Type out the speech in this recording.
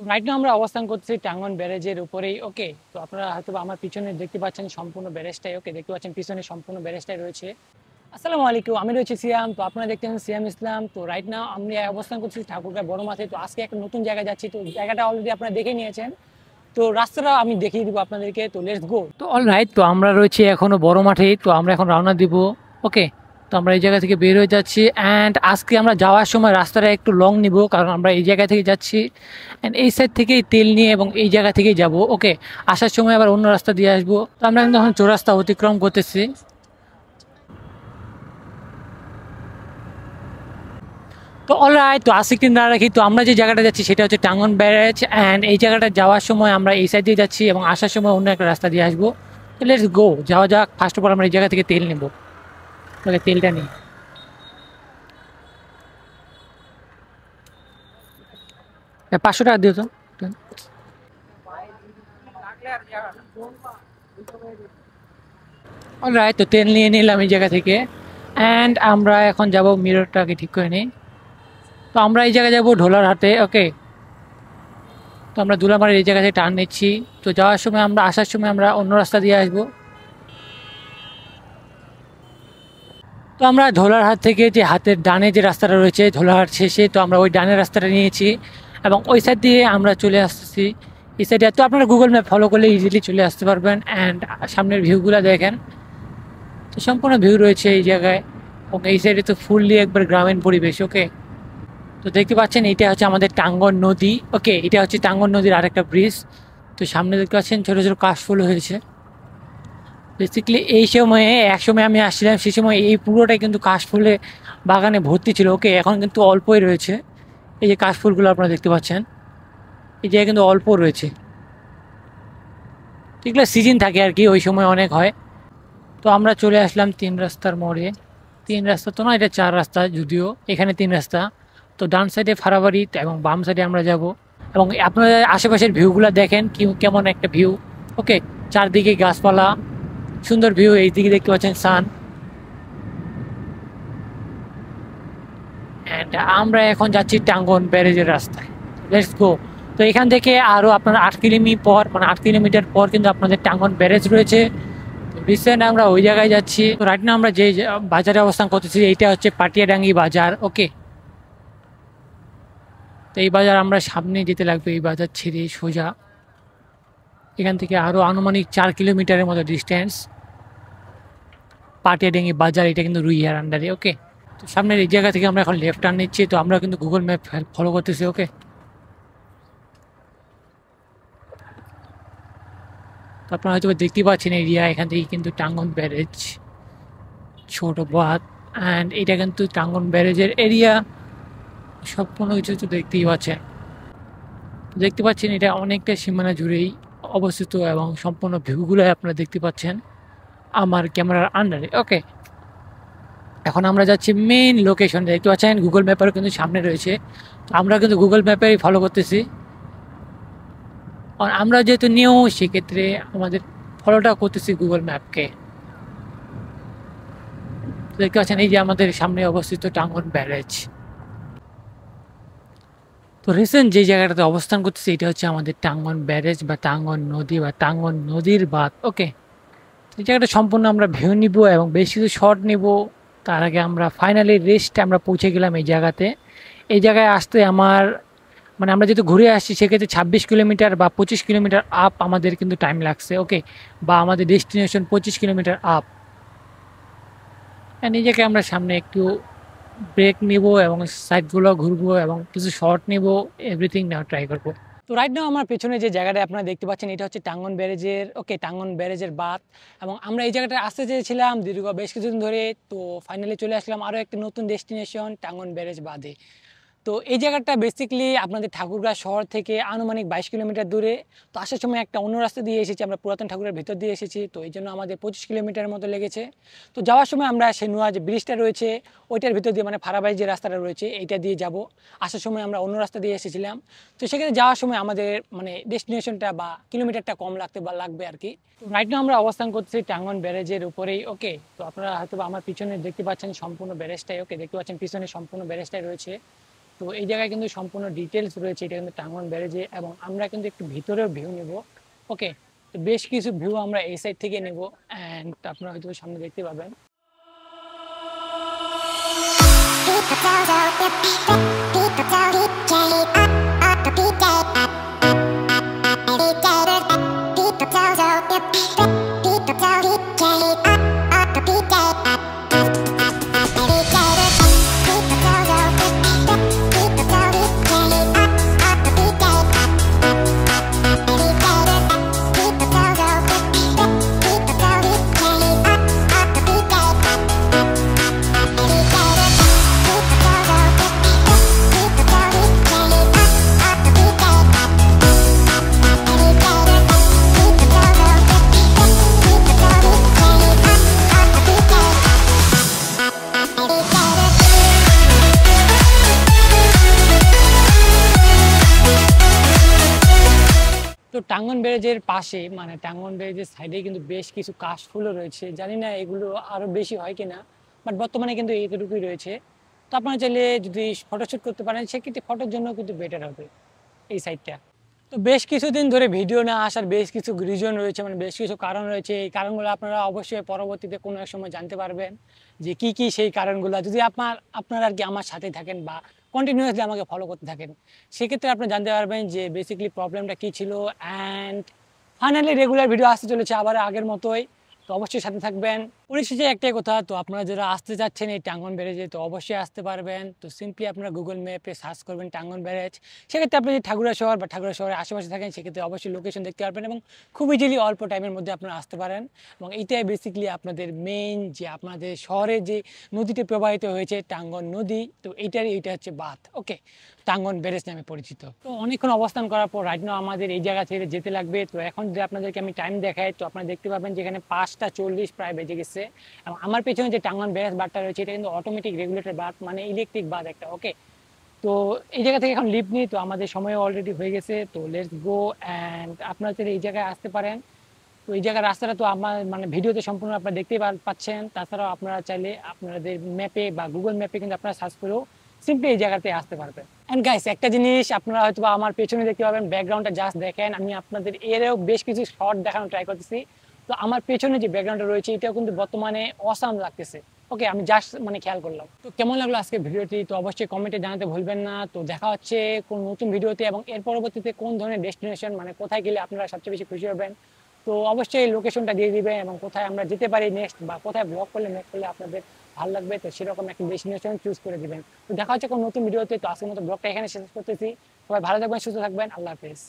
Right now আমরা অবস্থান করছি টাঙ্গন ব্যারেজের উপরেই। ওকে, তো আপনারা হয়তো আমার পিছনে দেখতে পাচ্ছেন সম্পূর্ণ ব্যারেজটাই। ওকে, দেখতে পাচ্ছেন পিছনে সম্পূর্ণ ব্যারেজটাই রয়েছে। আসসালামু আলাইকুম, আমি রয়েছি সিয়াম। তো আপনারা দেখতেছেন সিয়াম ইসলাম। তো রাইট নাও আমি অবস্থান করছি ঠাকুরগাঁও বড় মাঠে। তো আজকে একটা নতুন জায়গায় যাচ্ছি। তো জায়গাটা অলরেডি আপনারা দেখে নিয়েছেন। তো রাস্তাটা আমি দেখিয়ে দিব আপনাদেরকে। তো লেটস গো। তো অলরাইট, তো আমরা রয়েছি এখনো বড় মাঠে। তো আমরা এখন রওনা দিব। ওকে, তো আমরা এই জায়গা থেকে বের হয়ে যাচ্ছি। অ্যান্ড আজকে আমরা যাওয়ার সময় রাস্তাটা একটু লং নিব, কারণ আমরা এই জায়গা থেকে যাচ্ছি অ্যান্ড এই সাইড থেকেই তেল নিয়ে এবং এই জায়গা থেকেই যাব। ওকে, আসার সময় আবার অন্য রাস্তা দিয়ে আসবো। তো আমরা কিন্তু এখন চৌরাস্তা অতিক্রম করতেছি। তো অলরাইট, তো আশিক দিন না রাখি, তো আমরা যে জায়গাটা যাচ্ছি সেটা হচ্ছে টাঙ্গন ব্যারেজ। অ্যান্ড এই জায়গাটা যাওয়ার সময় আমরা এই সাইড দিয়ে যাচ্ছি এবং আসার সময় অন্য একটা রাস্তা দিয়ে আসবো। লেটস গো, যাওয়া যাক। ফার্স্ট অফ অল আমরা এই জায়গা থেকে তেল নেব। তাহলে তেলটা নিই। 500 টাকা দিও তো। অলরাইট, তো তেল নিয়ে নিলাম এই জায়গা থেকে। অ্যান্ড আমরা এখন যাব, মিররটাকে ঠিক করে নিই। তো আমরা এই জায়গায় যাবো ঢোলারহাটে। ওকে, তো আমরা দুলামারের এই জায়গা থেকে টার্ন নিচ্ছি। তো যাওয়ার সময় আমরা, আসার সময় আমরা অন্য রাস্তা দিয়ে আসবো। তো আমরা ঢোলারহাট থেকে যে হাতের ডানে যে রাস্তাটা রয়েছে ঢোলারহাট শেষে, তো আমরা ওই ডানের রাস্তাটা নিয়েছি এবং ওই সাইড দিয়ে আমরা চলে আসতেছি এই সাইডে। তো আপনারা গুগল ম্যাপ ফলো করলে ইজিলি চলে আসতে পারবেন। অ্যান্ড সামনের ভিউগুলো দেখেন, তো সম্পূর্ণ ভিউ রয়েছে এই জায়গায়। এবং এই সাইডে তো ফুললি একবার গ্রামীণ পরিবেশ। ওকে, তো দেখতে পাচ্ছেন এটা হচ্ছে আমাদের টাঙ্গন নদী। ওকে, এটা হচ্ছে টাঙ্গন নদীর আরেকটা ব্রিজ। তো সামনে দেখতে পাচ্ছেন ছোটো ছোটো কাশফুল হয়েছে। বেসিক্যালি এই সময়ে, এক সময় আমি আসছিলাম, সেই সময় এই পুরোটাই কিন্তু কাশফুলে বাগানে ভর্তি ছিল। ওকে, এখন কিন্তু অল্পই রয়েছে। এই যে কাশফুলগুলো আপনারা দেখতে পাচ্ছেন, এই জায়গায় কিন্তু অল্প রয়েছে। এগুলো সিজন থাকে আর কি, ওই সময় অনেক হয়। তো আমরা চলে আসলাম তিন রাস্তার মোড়ে। তিন রাস্তা তো না, এটা চার রাস্তা যদিও, এখানে তিন রাস্তা। তো ডান সাইডে ফারাবাড়ি এবং বাম সাইডে আমরা যাব। এবং আপনাদের আশেপাশের ভিউগুলো দেখেন কি কেমন একটা ভিউ। ওকে, চারদিকে গাছপালা, সুন্দর ভিউ। এইদিকে দেখতে পাচ্ছেন সান। অ্যান্ড আমরা এখন যাচ্ছি টাঙ্গন ব্যারেজের রাস্তায়। Let's go. তো এখান থেকে আরও আপনার 8 কিলোমিটার পর, মানে 8 কিলোমিটার পর কিন্তু আপনাদের টাঙ্গন ব্যারেজ রয়েছে। রিসেন্ট আমরা ওই জায়গায় যাচ্ছি। তো রাইট না আমরা যে বাজারে অবস্থান করতেছি এইটা হচ্ছে পাটিয়াডাঙ্গি বাজার। ওকে, তো এই বাজার আমরা সামনে যেতে লাগবে, এই বাজার ছেড়ে সোজা। এখান থেকে আরও আনুমানিক 4 কিলোমিটারের মতো ডিস্টেন্স। পাটিয়াডাঙ্গি বাজার, এটা কিন্তু রুইয়ার আন্ডারে। ওকে, তো সামনের এই জায়গা থেকে আমরা এখন লেফট টার্ন নিচ্ছি। তো আমরা কিন্তু গুগল ম্যাপ ফলো করতেছি। ওকে, তো আপনারা হয়তো দেখতে পাচ্ছেন এরিয়া, এখান থেকে কিন্তু টাঙ্গন ব্যারেজ, ছোট বাঁধ। অ্যান্ড এটা কিন্তু টাঙ্গন ব্যারেজের এরিয়া। সম্পূর্ণ কিছু তো দেখতেই পাচ্ছেন। দেখতে পাচ্ছেন এটা অনেকটা সীমানা জুড়েই অবস্থিত এবং সম্পূর্ণ ভিউগুলো আপনারা দেখতে পাচ্ছেন আমার ক্যামেরার আন্ডারে। ওকে, এখন আমরা যাচ্ছি মেইন লোকেশন। দেখতে পাচ্ছেন গুগল ম্যাপেরও কিন্তু সামনে রয়েছে। তো আমরা কিন্তু গুগল ম্যাপেই ফলো করতেছি। আর আমরা যেহেতু নিউ, সেক্ষেত্রে আমাদের ফলোটা করতেছি গুগল ম্যাপকে। দেখতে পাচ্ছেন এই যে আমাদের সামনে অবস্থিত টাঙ্গন ব্যারেজ। তো রিসেন্ট যে জায়গাটাতে অবস্থান করতেছি এটা হচ্ছে আমাদের টাঙ্গন ব্যারেজ বা টাঙ্গন নদী বা টাঙ্গন নদীর বাঁধ। ওকে, এই জায়গাটা সম্পূর্ণ আমরা ভিউ নিব এবং বেশ কিছু শট নিব। তার আগে আমরা ফাইনালি রেস্টে আমরা পৌঁছে গেলাম এই জায়গাতে। এই জায়গায় আসতে আমার, মানে আমরা যেহেতু ঘুরে আসছি সেক্ষেত্রে 26 কিলোমিটার বা 25 কিলোমিটার আপ আমাদের কিন্তু টাইম লাগছে। ওকে, বা আমাদের ডেস্টিনেশন 25 কিলোমিটার আপ। এই জায়গায় আমরা সামনে একটু ব্রেক নিব এবং সাইডগুলো ঘুরবো এবং কিছু শর্ট নিব, এভরিথিং নেওয়ার ট্রাই করবো। তো রাইট নাও আমার পেছনে যে জায়গাটা আপনারা দেখতে পাচ্ছেন এটা হচ্ছে টাঙ্গন ব্যারেজের। ওকে, টাঙ্গন ব্যারেজের বাঁধ। এবং আমরা এই জায়গাটা আসতে চেয়েছিলাম দীর্ঘ বেশ কিছুদিন ধরে। তো ফাইনালি চলে আসলাম আরও একটা নতুন ডেস্টিনেশন, টাঙ্গন ব্যারেজ বাঁধে। তো এই জায়গাটা বেসিক্যালি আপনাদের ঠাকুরগাঁও শহর থেকে আনুমানিক 22 কিলোমিটার দূরে। তো আসার সময় একটা অন্য রাস্তা দিয়ে এসেছি, আমরা পুরাতন ঠাকুরের ভিতর দিয়ে এসেছি। তো এই জন্য আমাদের 25 কিলোমিটারের মতো লেগেছে। তো যাওয়ার সময় আমরা সেই নোয়া যে ব্রিজটা রয়েছে ওইটার ভিতর দিয়ে, মানে ফারাবাড়ি যে রাস্তাটা রয়েছে এইটা দিয়ে যাব। আসার সময় আমরা অন্য রাস্তা দিয়ে এসেছিলাম। তো সেখানে যাওয়ার সময় আমাদের মানে ডেস্টিনেশনটা বা কিলোমিটারটা কম লাগবে আর কি। তো রাইট নাও আমরা অবস্থান করছি টাঙ্গন ব্যারেজের উপরেই। ওকে, তো আপনারা হয়তো আমার পিছনে দেখতে পাচ্ছেন সম্পূর্ণ ব্যারেজটাই। ওকে, দেখতে পাচ্ছেন পিছনে সম্পূর্ণ ব্যারেজটাই রয়েছে। তো এই জায়গায় কিন্তু সম্পূর্ণ ডিটেলস রয়েছে, এটা কিন্তু টাঙ্গন ব্যারেজে, এবং আমরা কিন্তু একটু ভিতরেও ভিউ নেব। ওকে, তো বেশ কিছু ভিউ আমরা এই সাইড থেকে নেব, অ্যান্ড আপনারা হয়তো সামনে দেখতে পাবেন। তো টাঙ্গন ব্যারেজের পাশে, মানে টাঙ্গন ব্যারেজের সাইডে কিন্তু বেশ কিছু কাশফুলও রয়েছে, জানি না এগুলো আরো বেশি হয় কিনা, বাট বর্তমানে কিন্তু এতটুকুই রয়েছে। তো আপনারা চাইলে যদি ফটোশ্যুট করতে পারেন সেক্ষেত্রে ফটোর জন্য কিন্তু বেটার হবে এই সাইডটা। তো বেশ কিছুদিন ধরে ভিডিও না আসার বেশ কিছু রিজন রয়েছে, মানে বেশ কিছু কারণ রয়েছে। এই কারণগুলো আপনারা অবশ্যই পরবর্তীতে কোনো এক সময় জানতে পারবেন যে কি কি সেই কারণগুলো, যদি আপনারা আর কি আমার সাথে থাকেন বা কন্টিনিউয়াসলি আমাকে ফলো করতে থাকেন, সেক্ষেত্রে আপনি জানতে পারবেন যে বেসিক্যালি প্রবলেমটা কী ছিল। অ্যান্ড ফাইনালি রেগুলার ভিডিও আসতে চলেছে আবার আগের মতোই, তো অবশ্যই সাথে থাকবেন। পরিশেষে একটাই কথা, তো আপনারা যারা আসতে চাচ্ছেন এই টাঙ্গন ব্যারেজে, তো অবশ্যই আসতে পারবেন। তো সিম্পলি আপনারা গুগল ম্যাপে সার্চ করবেন টাঙ্গন ব্যারেজ। সেক্ষেত্রে আপনি যদি ঠাকুরা শহর বা ঠাকুরা শহরের আশেপাশে থাকেন সেক্ষেত্রে অবশ্যই লোকেশন দেখতে পারবেন, এবং খুব ইজিলি অল্প টাইমের মধ্যে আপনারা আসতে পারেন। এবং এইটাই বেসিক্যালি আপনাদের মেইন, যে আপনাদের শহরে যে নদীতে প্রবাহিত হয়েছে টাঙ্গন নদী, তো এইটা হচ্ছে বাঁধ। ওকে, টাঙ্গন ব্যারেজ নামে পরিচিত। তো অনেকক্ষণ অবস্থান করার পর রাইট নাও আমাদের এই জায়গা ছেড়ে যেতে লাগবে। তো এখন যদি আপনাদেরকে আমি টাইম দেখাই, তো আপনারা দেখতে পাবেন যেখানে 5:40 প্রায় বেজে গেছে। এবং আমার পেছনে যে টাঙ্গন ব্যারেজ বাঁধটা রয়েছে এটা কিন্তু অটোমেটিক রেগুলেটর বাঁধ, মানে ইলেকট্রিক বাঁধ একটা। ওকে, তো এই জায়গা থেকে এখন লিফট নিই, তো আমাদের সময় অলরেডি হয়ে গেছে, তো লেটস গো। অ্যান্ড আপনারা চাইলে এই জায়গায় আসতে পারেন। তো এই জায়গার রাস্তাটা তো আমার মানে ভিডিওতে সম্পূর্ণ আপনারা দেখতেই পাচ্ছেন। তাছাড়াও আপনারা চাইলে আপনাদের ম্যাপে বা গুগল ম্যাপে কিন্তু আপনারা সার্চ করেও সিম্পলি এই জায়গাতে আসতে পারবেন। অ্যান্ড গাইস, একটা জিনিস আপনারা হয়তো বা আমার পেছনে দেখতে পাবেন, ব্যাকগ্রাউন্ডটা জাস্ট দেখেন। আমি আপনাদের এরও বেশ কিছু শর্ট দেখানোর ট্রাই করতেছি। তো আমার পেছনে যে ব্যাকগ্রাউন্ডটা রয়েছে এটাও কিন্তু বর্তমানে অসাম লাগতেছে। ওকে, আমি জাস্ট মানে খেয়াল করলাম। তো কেমন লাগলো আজকে ভিডিওটি, তো অবশ্যই কমেন্টে জানাতে ভুলবেন না। তো দেখা হচ্ছে কোন নতুন ভিডিওতে, এবং এর পরবর্তীতে কোন ধরনের ডেস্টিনেশন, মানে কোথায় গেলে আপনারা সবচেয়ে বেশি খুশি হবেন, তো অবশ্যই লোকেশনটা দিয়ে দিবেন, এবং কোথায় আমরা যেতে পারি নেক্সট, বা কোথায় ব্লগ করলে নেক্সট করলে আপনাদের ভালো লাগবে, তো সেরকম একটা ডেস্টিনেশন চুজ করে দিবেন। তো দেখা হচ্ছে কোন নতুন ভিডিওতে। তো আজকের মতো ব্লগটা এখানে শেষ করতেছি। সবাই ভালো থাকবেন, সুস্থ থাকবেন, আল্লাহ হাফেজ।